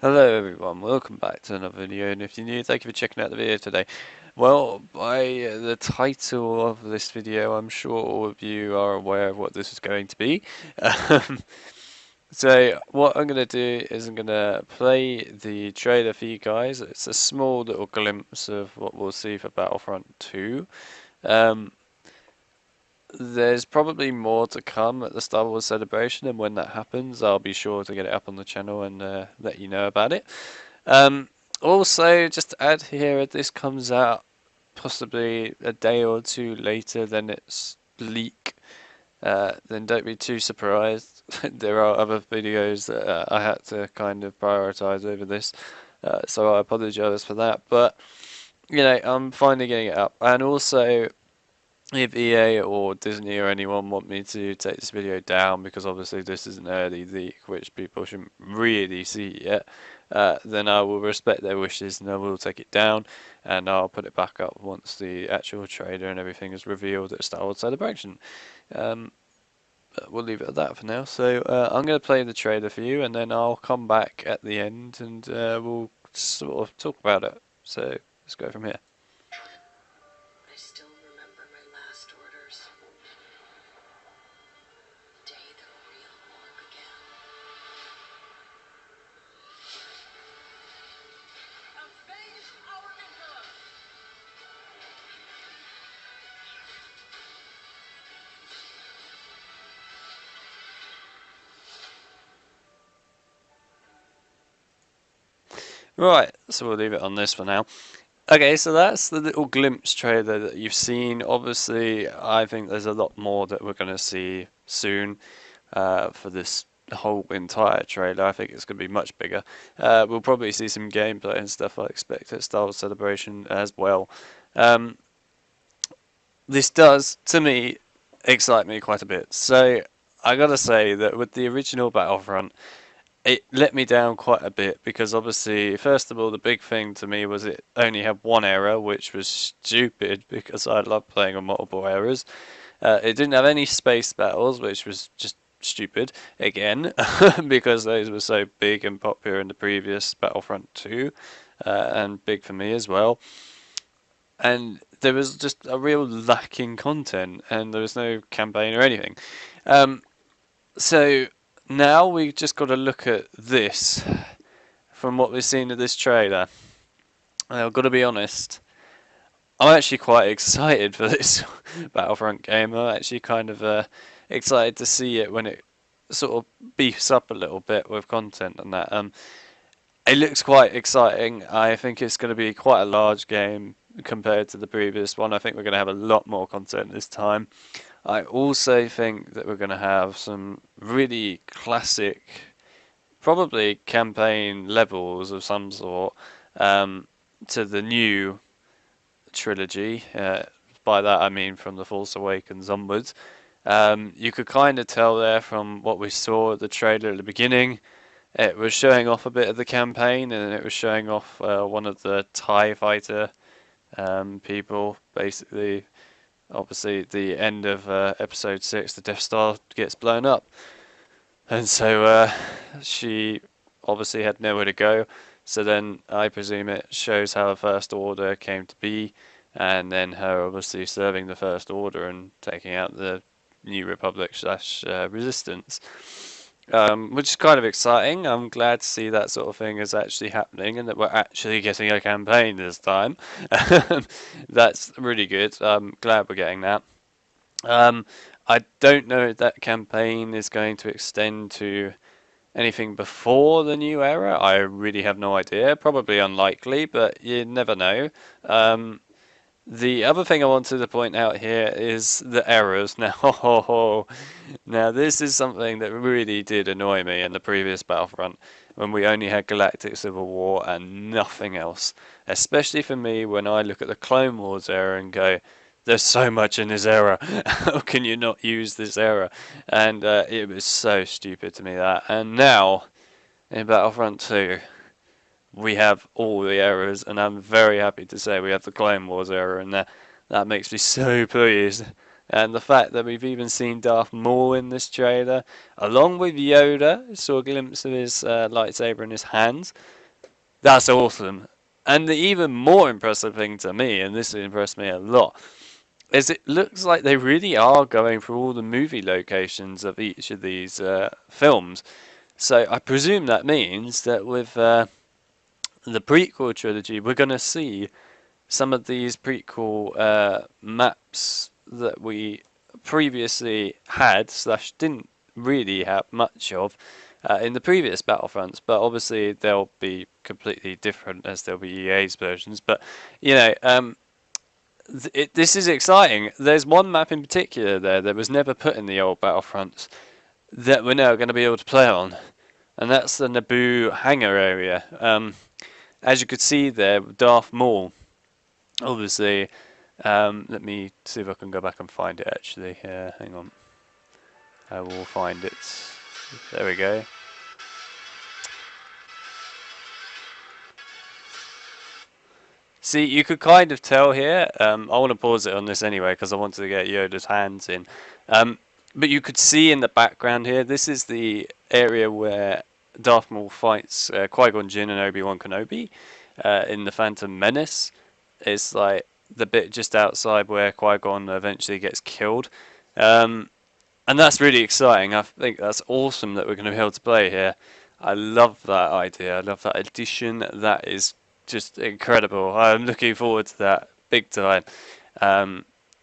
Hello everyone, welcome back to another video, and if you're new, thank you for checking out the video today. Well, by the title of this video, I'm sure all of you are aware of what this is going to be. Um, so what I'm going to do is I'm going to play the trailer for you guys. It's a small little glimpse of what we'll see for Battlefront 2. Um, there's probably more to come at the Star Wars celebration, and when that happens, I'll be sure to get it up on the channel and let you know about it. Um, Also, just to add here, this comes out possibly a day or two later than its leak. Then don't be too surprised. There are other videos that I had to kind of prioritize over this, so I apologize for that. But I'm finally getting it up. And also, if EA or Disney or anyone want me to take this video down, because obviously this is an early leak which people shouldn't really see yet, then I will respect their wishes and I will take it down, and I'll put it back up once the actual trailer and everything is revealed at Star Wars Celebration. But we'll leave it at that for now. So I'm going to play the trailer for you, and then I'll come back at the end and we'll sort of talk about it. So let's go from here. I still remember my last orders. The day the real war began. Avenge our emperor! Right, so we'll leave it on this for now. Okay, so that's the little glimpse trailer that you've seen. Obviously, I think there's a lot more that we're going to see soon for this whole entire trailer. I think it's going to be much bigger. We'll probably see some gameplay and stuff I expect at Star Wars Celebration as well. This does, to me, excite me quite a bit. So I gotta say that with the original Battlefront, it let me down quite a bit because obviously, first of all, the big thing to me was it only had one era, which was stupid because I love playing on multiple eras. It didn't have any space battles, which was just stupid again because those were so big and popular in the previous Battlefront 2 and big for me as well. And there was just a real lacking content, and there was no campaign or anything. So now we've just got to look at this from what we've seen of this trailer. I've got to be honest, I'm actually quite excited for this Battlefront game. I'm actually kind of excited to see it when it sort of beefs up a little bit with content and that. It looks quite exciting. I think it's going to be quite a large game compared to the previous one. I think we're going to have a lot more content this time. I also think that we're going to have some really classic, probably campaign levels of some sort to the new trilogy. By that I mean from The Force Awakens onwards. You could kind of tell there from what we saw at the trailer at the beginning. It was showing off a bit of the campaign, and it was showing off one of the TIE fighter people. Basically, obviously, at the end of episode 6, the Death Star gets blown up. And so she obviously had nowhere to go. So then I presume it shows how the First Order came to be, and then her obviously serving the First Order and taking out the New Republic slash Resistance. Which is kind of exciting. I'm glad to see that sort of thing is actually happening and that we're actually getting a campaign this time. That's really good. I'm glad we're getting that. I don't know if that campaign is going to extend to anything before the new era. I really have no idea. Probably unlikely, but you never know. The other thing I wanted to point out here is the errors. Now this is something that really did annoy me in the previous Battlefront when we only had Galactic Civil War and nothing else. Especially for me when I look at the Clone Wars era and go, there's so much in this era. How can you not use this era? And it was so stupid to me that. And now in Battlefront 2, we have all the errors, and I'm very happy to say we have the Clone Wars era, and that makes me so pleased. And the fact that we've even seen Darth Maul in this trailer, along with Yoda, saw a glimpse of his lightsaber in his hands. That's awesome. And the even more impressive thing to me, and this impressed me a lot, is it looks like they really are going through all the movie locations of each of these films. So I presume that means that with the prequel trilogy, we're going to see some of these prequel maps that we previously had slash didn't really have much of in the previous Battlefronts, but obviously they'll be completely different as they'll be EA's versions. But you know, this is exciting. There's one map in particular there that was never put in the old Battlefronts that we're now going to be able to play on, and that's the Naboo hangar area. As you could see there, Darth Maul. Obviously, let me see if I can go back and find it actually. Hang on. I will find it. There we go. See, you could kind of tell here. I want to pause it on this anyway because I wanted to get Yoda's hands in. But you could see in the background here, this is the area where Darth Maul fights Qui-Gon Jinn and Obi-Wan Kenobi in the Phantom Menace. It's like the bit just outside where Qui-Gon eventually gets killed. And that's really exciting. I think that's awesome that we're going to be able to play here. I love that idea. I love that addition. That is just incredible. I'm looking forward to that big time.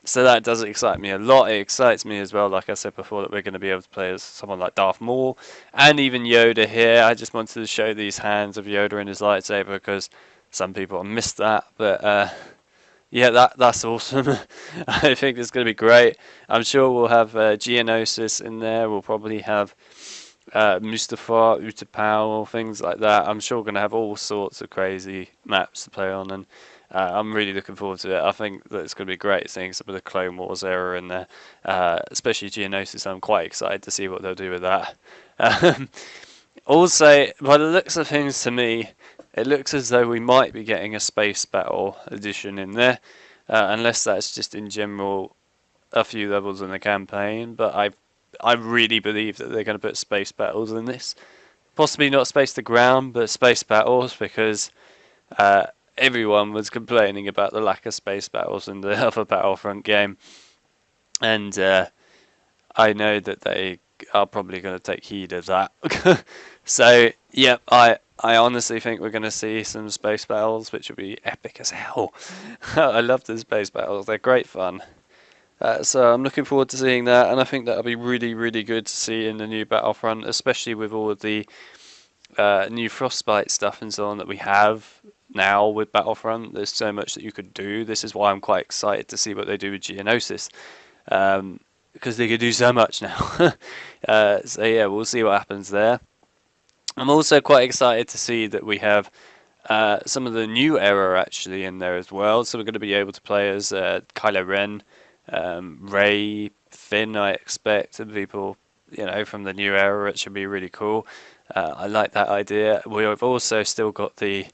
So that does excite me a lot. It excites me as well, like I said before, that we're going to be able to play as someone like Darth Maul and even Yoda here. I just wanted to show these hands of Yoda and his lightsaber because some people have missed that. But yeah, that's awesome. I think it's going to be great. I'm sure we'll have Geonosis in there. We'll probably have Mustafar, Utapau, things like that. I'm sure we're going to have all sorts of crazy maps to play on, and I'm really looking forward to it. I think that it's going to be great seeing some of the Clone Wars era in there, especially Geonosis. I'm quite excited to see what they'll do with that. Also, by the looks of things to me, it looks as though we might be getting a space battle edition in there, unless that's just in general a few levels in the campaign. But I really believe that they're going to put space battles in this. Possibly not space to ground, but space battles, because everyone was complaining about the lack of space battles in the other Battlefront game. And I know that they are probably going to take heed of that. So, yeah, I honestly think we're going to see some space battles, which will be epic as hell. I love the space battles. They're great fun. So I'm looking forward to seeing that, and I think that'll be really, really good to see in the new Battlefront, especially with all of the new Frostbite stuff and so on that we have now with Battlefront. There's so much that you could do. This is why I'm quite excited to see what they do with Geonosis, because they could do so much now. So yeah, we'll see what happens there. I'm also quite excited to see that we have some of the new era actually in there as well. So we're going to be able to play as Kylo Ren, Rey, Finn, I expect, and people, you know, from the new era. It should be really cool. I like that idea. We've also still got the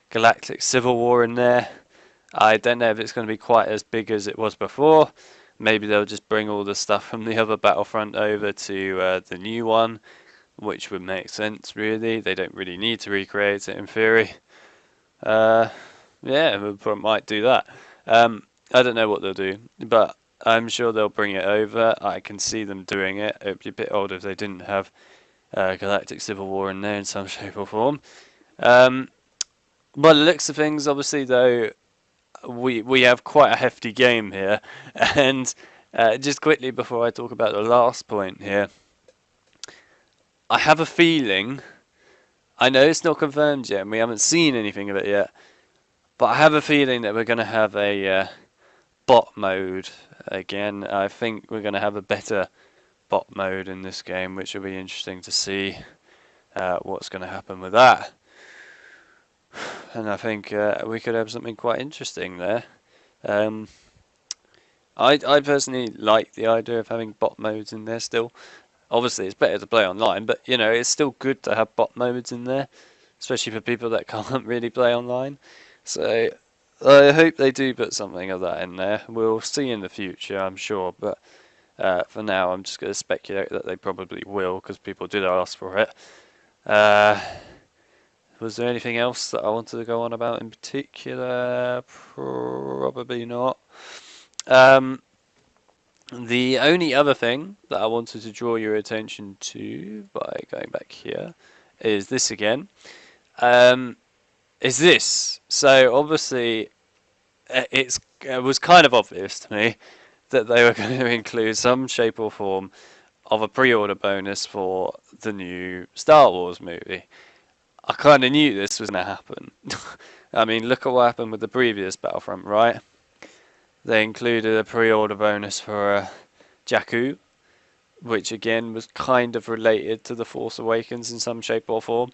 Galactic Civil War in there. I don't know if it's going to be quite as big as it was before. Maybe they'll just bring all the stuff from the other Battlefront over to the new one, which would make sense, really. They don't really need to recreate it in theory. Yeah, we might do that. I don't know what they'll do, but I'm sure they'll bring it over. I can see them doing it. It would be a bit odd if they didn't have Galactic Civil War in there in some shape or form. By the looks of things, obviously, though, we have quite a hefty game here. And just quickly before I talk about the last point here, I have a feeling, I know it's not confirmed yet, and we haven't seen anything of it yet, but I have a feeling that we're going to have a bot mode again. I think we're going to have a better bot mode in this game, which will be interesting to see what's going to happen with that. And I think we could have something quite interesting there. I personally like the idea of having bot modes in there still. Obviously, it's better to play online, but you know, it's still good to have bot modes in there, especially for people that can't really play online. So I hope they do put something of that in there. We'll see in the future, I'm sure, but for now I'm just going to speculate that they probably will, because people did ask for it. Was there anything else that I wanted to go on about in particular? Probably not. The only other thing that I wanted to draw your attention to by going back here is this again. Is this. So obviously it was kind of obvious to me that they were going to include some shape or form of a pre-order bonus for the new Star Wars movie. I kind of knew this was going to happen. I mean, look at what happened with the previous Battlefront, right? They included a pre-order bonus for Jakku, which again was kind of related to The Force Awakens in some shape or form.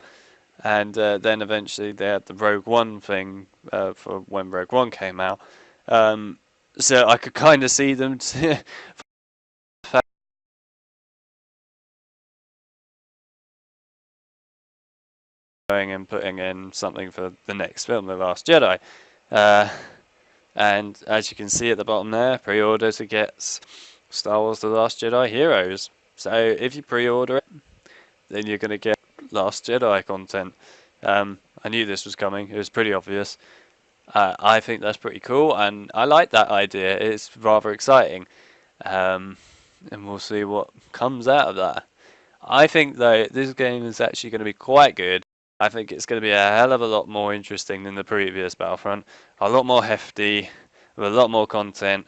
And then eventually they had the Rogue One thing for when Rogue One came out. So I could kind of see them going and putting in something for the next film, The Last Jedi. And as you can see at the bottom there, pre-order to get Star Wars The Last Jedi Heroes. So if you pre-order it, then you're going to get Last Jedi content. I knew this was coming, it was pretty obvious. I think that's pretty cool, and I like that idea. It's rather exciting. And we'll see what comes out of that. I think, though, this game is actually going to be quite good. I think it's going to be a hell of a lot more interesting than the previous Battlefront. A lot more hefty, with a lot more content,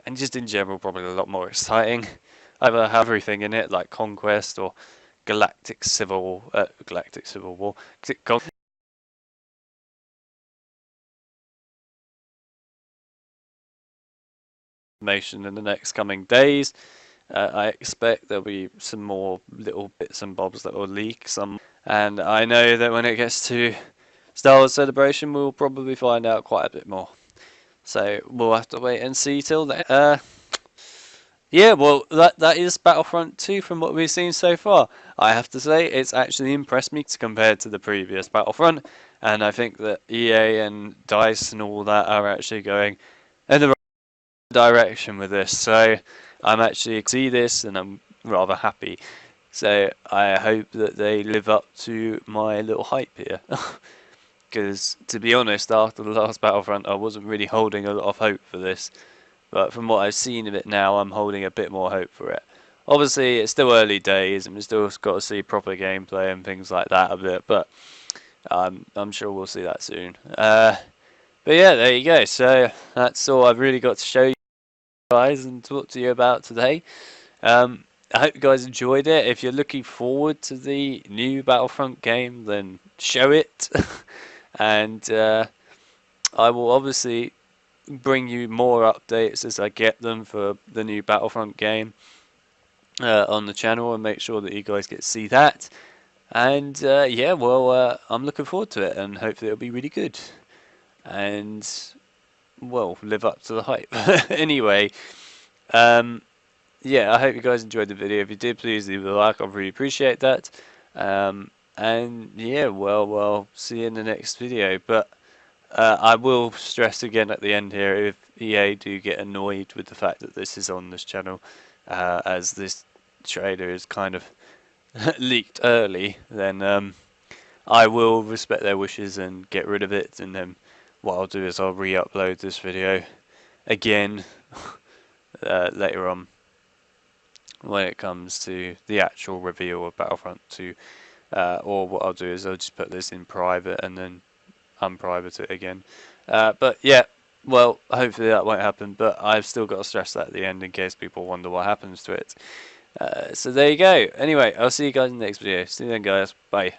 and just in general probably a lot more exciting. Either have everything in it, like Conquest or Galactic Civil War. Information in the next coming days. I expect there'll be some more little bits and bobs that will leak. And I know that when it gets to Star Wars Celebration, we'll probably find out quite a bit more. So we'll have to wait and see till then. Yeah, well, that is Battlefront 2 from what we've seen so far. I have to say, it's actually impressed me compared to the previous Battlefront, and I think that EA and DICE and all that are actually going in the right direction with this. So I'm actually see this, and I'm rather happy. So I hope that they live up to my little hype here. Because, to be honest, after the last Battlefront, I wasn't really holding a lot of hope for this. But from what I've seen of it now, I'm holding a bit more hope for it. Obviously, it's still early days, and we've still got to see proper gameplay and things like that a bit. But I'm sure we'll see that soon. But yeah, there you go. So that's all I've really got to show you guys and talk to you about today. I hope you guys enjoyed it. If you're looking forward to the new Battlefront game, then show it. And I will obviously bring you more updates as I get them for the new Battlefront game on the channel, and make sure that you guys get to see that. And yeah, well, I'm looking forward to it, and hopefully it'll be really good. And well, live up to the hype. Anyway, yeah, I hope you guys enjoyed the video. If you did, please leave a like. I really appreciate that. And yeah, well, see you in the next video. But I will stress again at the end here, if EA do get annoyed with the fact that this is on this channel, as this trailer is kind of leaked early, then I will respect their wishes and get rid of it. And then what I'll do is I'll re-upload this video again later on, when it comes to the actual reveal of Battlefront 2, or what I'll do is I'll just put this in private and then unprivate it again. But yeah, well, hopefully that won't happen, but I've still got to stress that at the end in case people wonder what happens to it. So there you go. Anyway, I'll see you guys in the next video. See you then, guys. Bye.